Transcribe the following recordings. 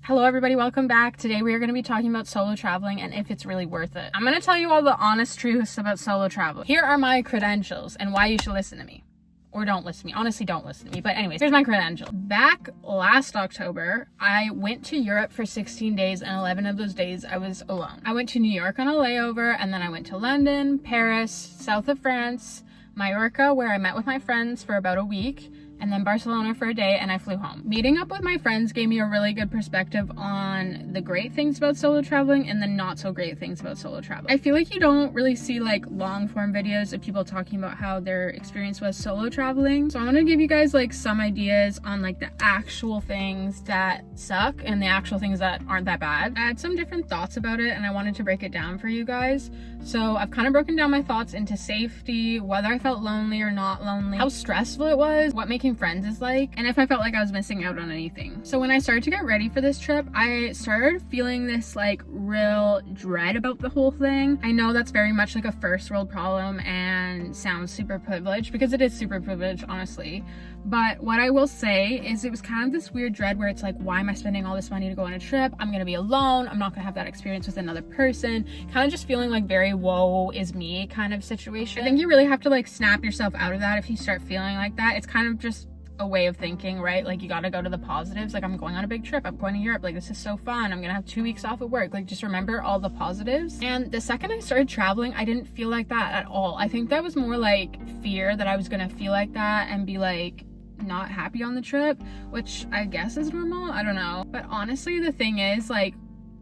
Hello everybody, welcome back. Today we are going to be talking about solo traveling and if it's really worth it. I'm going to tell you all the honest truths about solo travel. Here are my credentials and why you should listen to me. Or don't listen to me. Honestly, don't listen to me. But anyways, here's my credential. Back last October, I went to Europe for 16 days and 11 of those days I was alone. I went to New York on a layover and then I went to London, Paris, south of France, Mallorca, where I met with my friends for about a week, and then Barcelona for a day, and I flew home. Meeting up with my friends gave me a really good perspective on the great things about solo traveling and the not so great things about solo traveling. I feel like you don't really see like long form videos of people talking about how their experience was solo traveling. So I'm gonna give you guys like some ideas on like the actual things that suck and the actual things that aren't that bad. I had some different thoughts about it and I wanted to break it down for you guys. So I've kind of broken down my thoughts into safety, whether I felt lonely or not lonely, how stressful it was, what making friends is like, and if I felt like I was missing out on anything. So when I started to get ready for this trip, I started feeling this like real dread about the whole thing. I know that's very much like a first world problem and sounds super privileged, because it is super privileged, honestly. But what I will say is it was kind of this weird dread where it's like, why am I spending all this money to go on a trip? I'm gonna be alone. I'm not gonna have that experience with another person. Kind of just feeling like very woe is me kind of situation. I think you really have to like snap yourself out of that if you start feeling like that. It's kind of just a way of thinking, right? Like you gotta go to the positives. Like, I'm going on a big trip, I'm going to Europe, like this is so fun, I'm gonna have 2 weeks off at work. Like, just remember all the positives. And the second I started traveling, I didn't feel like that at all. I think that was more like fear that I was gonna feel like that and be like not happy on the trip, which I guess is normal, I don't know. But honestly, the thing is, like,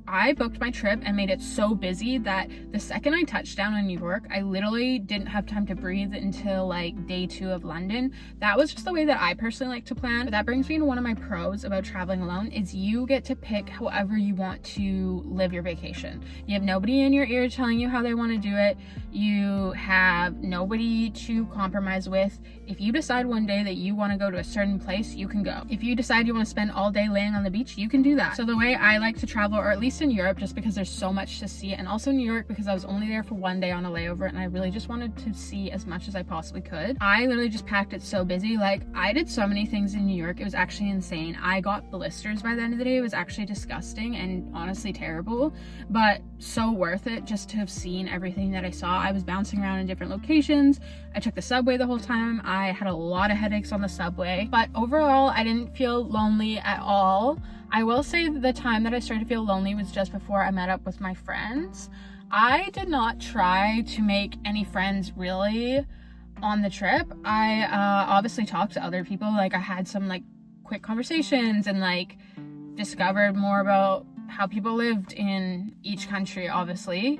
I booked my trip and made it so busy that the second I touched down in New York, I literally didn't have time to breathe until like day 2 of London. That was just the way that I personally like to plan. But that brings me to one of my pros about traveling alone is you get to pick however you want to live your vacation. You have nobody in your ear telling you how they want to do it. You have nobody to compromise with. If you decide one day that you want to go to a certain place, you can go. If you decide you want to spend all day laying on the beach, you can do that. So the way I like to travel, or at least in Europe, just because there's so much to see, and also New York because I was only there for 1 day on a layover and I really just wanted to see as much as I possibly could. I literally just packed it so busy. Like, I did so many things in New York, it was actually insane. I got blisters by the end of the day. It was actually disgusting and honestly terrible, but so worth it just to have seen everything that I saw. I was bouncing around in different locations. I took the subway the whole time. I had a lot of headaches on the subway, but overall I didn't feel lonely at all. I will say the time that I started to feel lonely was just before I met up with my friends. I did not try to make any friends really on the trip. I obviously talked to other people. Like, I had some like quick conversations and like discovered more about how people lived in each country, obviously.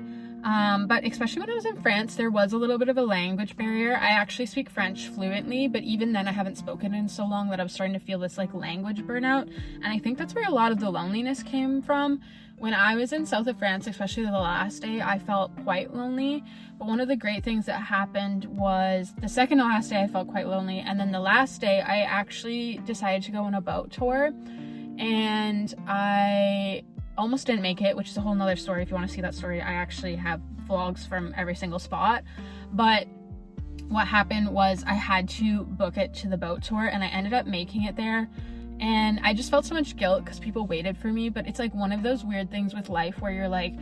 But especially when I was in France, there was a little bit of a language barrier. I actually speak French fluently, but even then I haven't spoken in so long that I was starting to feel this like language burnout. And I think that's where a lot of the loneliness came from. When I was in south of France, especially the last day, I felt quite lonely. But one of the great things that happened was the second to last day I felt quite lonely. And then the last day I actually decided to go on a boat tour, and I almost didn't make it, which is a whole nother story. If you want to see that story, I actually have vlogs from every single spot. But what happened was I had to book it to the boat tour and I ended up making it there. And I just felt so much guilt because people waited for me. But it's like one of those weird things with life where you're like,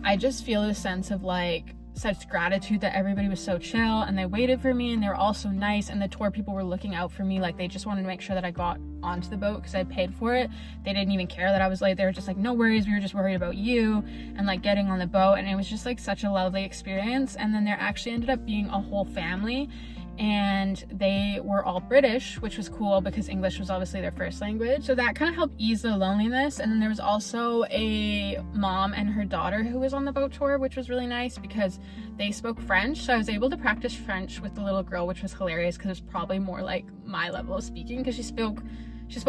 I just feel this sense of like such gratitude that everybody was so chill and they waited for me and they were all so nice, and the tour people were looking out for me. Like, they just wanted to make sure that I got onto the boat because I paid for it. They didn't even care that I was late. They were just like, no worries, we were just worried about you and like getting on the boat. And it was just like such a lovely experience. And then there actually ended up being a whole family, and they were all British, which was cool because English was obviously their first language. So that kind of helped ease the loneliness. And then there was also a mom and her daughter who was on the boat tour, which was really nice because they spoke French. So I was able to practice French with the little girl, which was hilarious because it was probably more like my level of speaking, because she spoke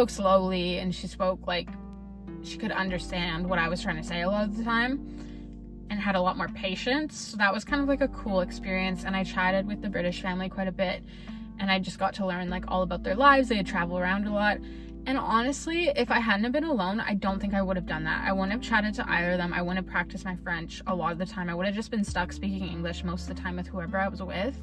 slowly and she spoke like she could understand what I was trying to say a lot of the time, and had a lot more patience. So that was kind of like a cool experience. And I chatted with the British family quite a bit, and I just got to learn like all about their lives. They had traveled around a lot. And honestly, if I hadn't have been alone, I don't think I would have done that. I wouldn't have chatted to either of them. I wouldn't have practiced my French a lot of the time. I would have just been stuck speaking English most of the time with whoever I was with.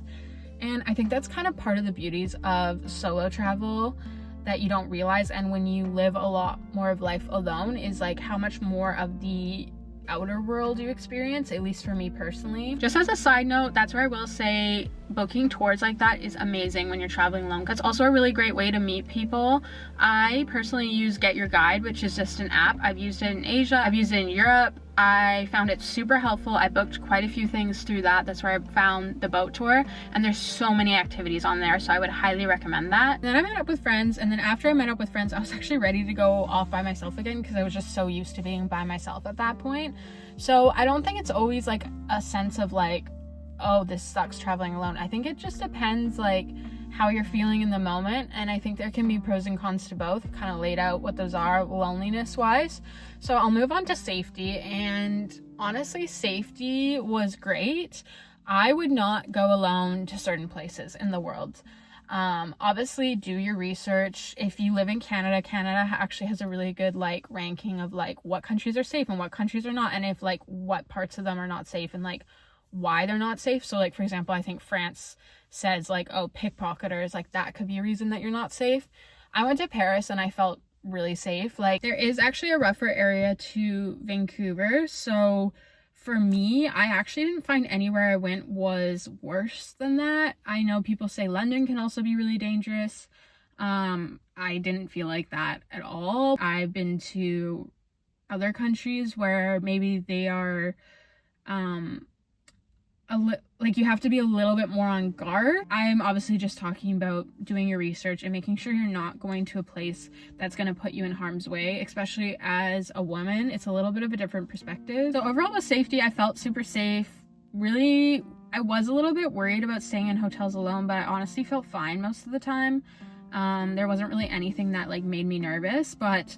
And I think that's kind of part of the beauties of solo travel that you don't realize, and when you live a lot more of life alone, is like how much more of the outer world you experience, at least for me personally. Just as a side note, that's where I will say booking tours like that is amazing when you're traveling alone, because it's also a really great way to meet people. I personally use Get Your Guide, which is just an app. I've used it in Asia, I've used it in Europe. I found it super helpful. I booked quite a few things through that. That's where I found the boat tour, and there's so many activities on there, so I would highly recommend that. Then I met up with friends, and then after I met up with friends, I was actually ready to go off by myself again, because I was just so used to being by myself at that point. So I don't think it's always like a sense of like, oh, this sucks traveling alone. I think it just depends like how you're feeling in the moment, and I think there can be pros and cons to both. Kind of laid out what those are loneliness wise. So I'll move on to safety, and honestly, safety was great. I would not go alone to certain places in the world. Obviously do your research. If you live in Canada, Canada actually has a really good like ranking of like what countries are safe and what countries are not, and if like what parts of them are not safe and like why they're not safe. So like, for example, I think France says like, oh, pickpocketers, like that could be a reason that you're not safe. I went to Paris and I felt really safe. Like there is actually a rougher area to Vancouver, so for me, I actually didn't find anywhere I went was worse than that. I know people say London can also be really dangerous. I didn't feel like that at all. I've been to other countries where maybe they are like you have to be a little bit more on guard. I'm obviously just talking about doing your research and making sure you're not going to a place that's going to put you in harm's way, especially as a woman. It's a little bit of a different perspective. So overall with safety, I felt super safe. Really, I was a little bit worried about staying in hotels alone, but I honestly felt fine most of the time. There wasn't really anything that like made me nervous, but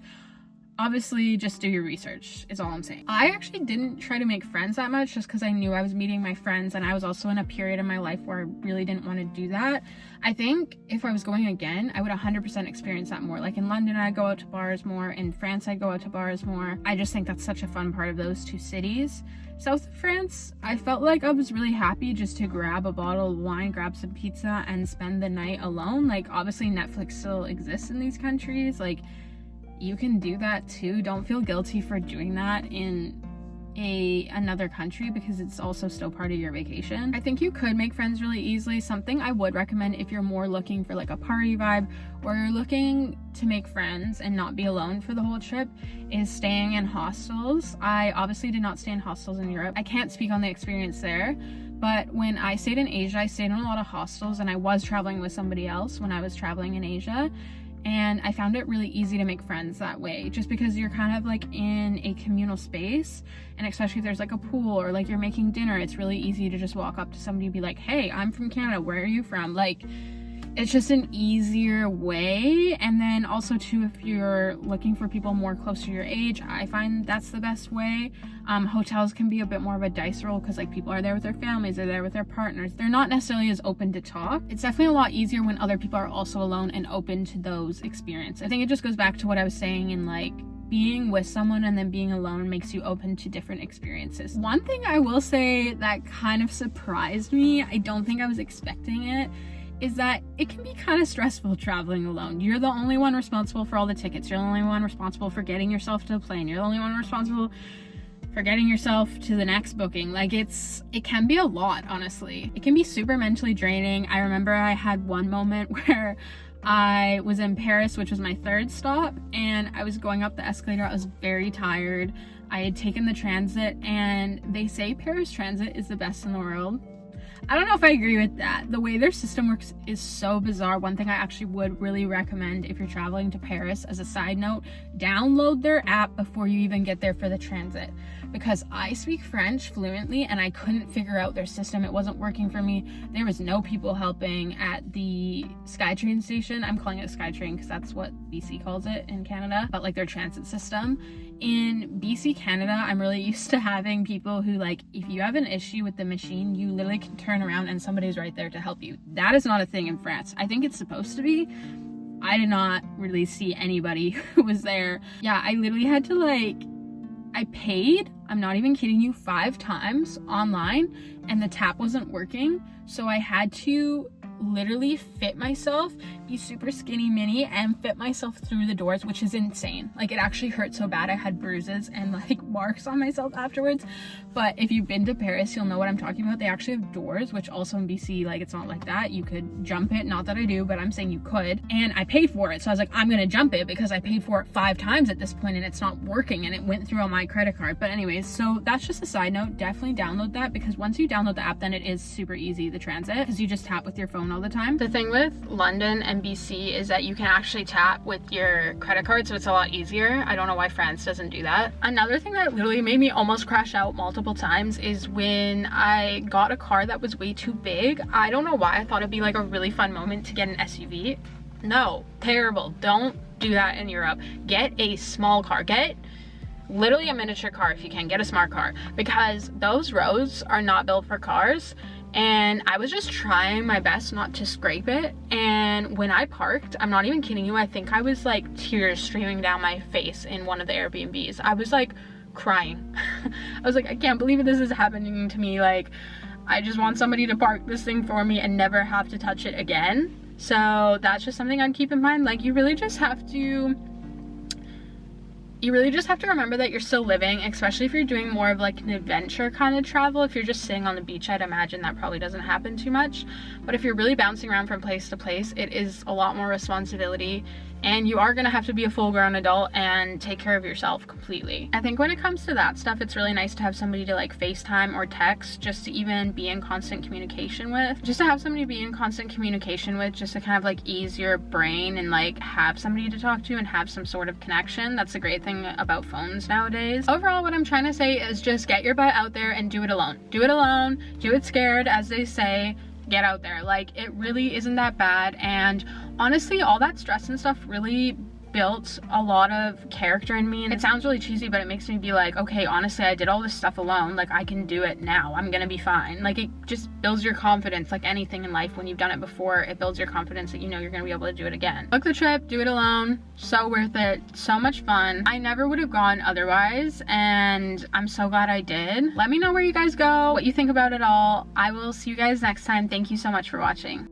obviously just do your research is all I'm saying. I actually didn't try to make friends that much just because I knew I was meeting my friends, and I was also in a period in my life where I really didn't want to do that. I think if I was going again, I would 100% experience that more. Like in London, I'd go out to bars more. In France, I'd go out to bars more. I just think that's such a fun part of those two cities. South of France, I felt like I was really happy just to grab a bottle of wine, grab some pizza, and spend the night alone. Like obviously Netflix still exists in these countries. Like you can do that too. Don't feel guilty for doing that in another country, because it's also still part of your vacation. I think you could make friends really easily. Something I would recommend if you're more looking for like a party vibe, or you're looking to make friends and not be alone for the whole trip, is staying in hostels. I obviously did not stay in hostels in Europe. I can't speak on the experience there, but when I stayed in Asia, I stayed in a lot of hostels, and I was traveling with somebody else when I was traveling in Asia. And I found it really easy to make friends that way, just because you're kind of like in a communal space, and especially if there's like a pool or like you're making dinner, it's really easy to just walk up to somebody and be like, hey, I'm from Canada, where are you from? Like it's just an easier way. And then also too, if you're looking for people more close to your age, I find that's the best way. Hotels can be a bit more of a dice roll, because like people are there with their families, they're there with their partners, they're not necessarily as open to talk. It's definitely a lot easier when other people are also alone and open to those experiences. I think it just goes back to what I was saying in like being with someone and then being alone makes you open to different experiences. One thing I will say that kind of surprised me, I don't think I was expecting it, is that it can be kind of stressful traveling alone. You're the only one responsible for all the tickets. You're the only one responsible for getting yourself to the plane. You're the only one responsible for getting yourself to the next booking. Like it can be a lot, honestly. It can be super mentally draining. I remember I had one moment where I was in Paris, which was my third stop, and I was going up the escalator. I was very tired. I had taken the transit, and they say Paris transit is the best in the world. I don't know if I agree with that. The way their system works is so bizarre. One thing I actually would really recommend if you're traveling to Paris, as a side note, download their app before you even get there for the transit, because I speak French fluently and I couldn't figure out their system. It wasn't working for me. There was no people helping at the SkyTrain station. I'm calling it SkyTrain because that's what BC calls it in Canada, but like their transit system. In BC, Canada, I'm really used to having people who, like, if you have an issue with the machine, you literally can turn around and somebody's right there to help you. That is not a thing in France. I think it's supposed to be. I did not really see anybody who was there. Yeah, I literally had to I paid, I'm not even kidding you, 5 times online, and the tap wasn't working. So I had to literally fit myself be super skinny mini and fit myself through the doors, which is insane. Like, it actually hurt so bad. I had bruises and like marks on myself afterwards. But if you've been to Paris, you'll know what I'm talking about. They actually have doors, which also in BC, like, it's not like that. You could jump it. Not that I do, but I'm saying you could. And I paid for it. So I was like, I'm gonna jump it because I paid for it 5 times at this point and it's not working, and it went through on my credit card. But anyways, so that's just a side note. Definitely download that, because once you download the app, then it is super easy, the transit, because you just tap with your phone all the time. The thing with London and BC is that you can actually tap with your credit card, so it's a lot easier. I don't know why France doesn't do that. Another thing that literally made me almost crash out multiple times is when I got a car that was way too big. I don't know why I thought it'd be like a really fun moment to get an SUV. No, terrible. Don't do that in Europe. Get a small car. Get literally a miniature car if you can. Get a smart car, because those roads are not built for cars. And I was just trying my best not to scrape it, and when I parked, I'm not even kidding you, I think I was like tears streaming down my face in one of the Airbnbs. I was like crying. I was like, I can't believe this is happening to me. Like, I just want somebody to park this thing for me and never have to touch it again. So that's just something I'd keep in mind. Like, you really just have to remember that you're still living, especially if you're doing more of like an adventure kind of travel. If you're just sitting on the beach, I'd imagine that probably doesn't happen too much. But if you're really bouncing around from place to place, it is a lot more responsibility, and you are gonna have to be a full-grown adult and take care of yourself completely. I think when it comes to that stuff, it's really nice to have somebody to like FaceTime or text, just to even be in constant communication with. Just to have somebody to be in constant communication with, just to kind of like ease your brain and like have somebody to talk to and have some sort of connection. That's the great thing about phones nowadays. Overall, what I'm trying to say is just get your butt out there and do it alone. Do it alone, do it scared, as they say. Get out there. Like, it really isn't that bad, and honestly, all that stress and stuff really built a lot of character in me. And it sounds really cheesy, but it makes me be like, okay, honestly, I did all this stuff alone. Like, I can do it now. I'm gonna be fine. Like, it just builds your confidence. Like anything in life, when you've done it before, it builds your confidence that you know you're gonna be able to do it again. Book the trip, do it alone. So worth it. So much fun. I never would have gone otherwise, and I'm so glad I did. Let me know where you guys go, what you think about it all. I will see you guys next time. Thank you so much for watching.